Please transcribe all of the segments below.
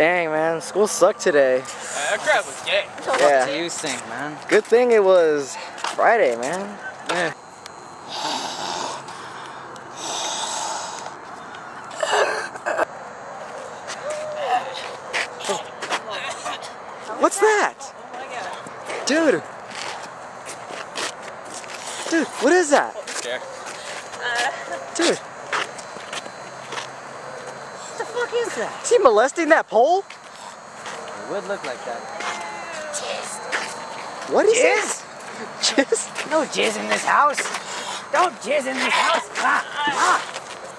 Dang, man, school sucked today. That crap was gay. Yeah. What do you think, man? Good thing it was Friday, man. Yeah. What's that? Dude. Dude, what is that? Okay. Dude, What the fuck is that? is he molesting that pole? It would look like that. What is Jizz? this? Jizz? No jizz in this house. Don't jizz in this house.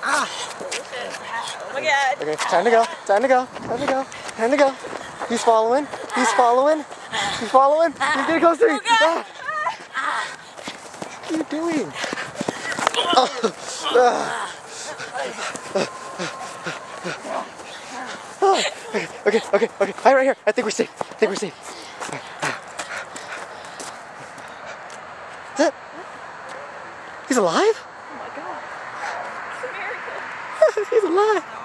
Oh my god. Okay, time to go, time to go, time to go, time to go. He's following, he's following, he's following. He's getting close to me. Ah. What are you doing? Okay. Hi, right here. I think we're safe. I think we're safe. Is that? He's alive? Oh my god. It's a miracle. He's alive.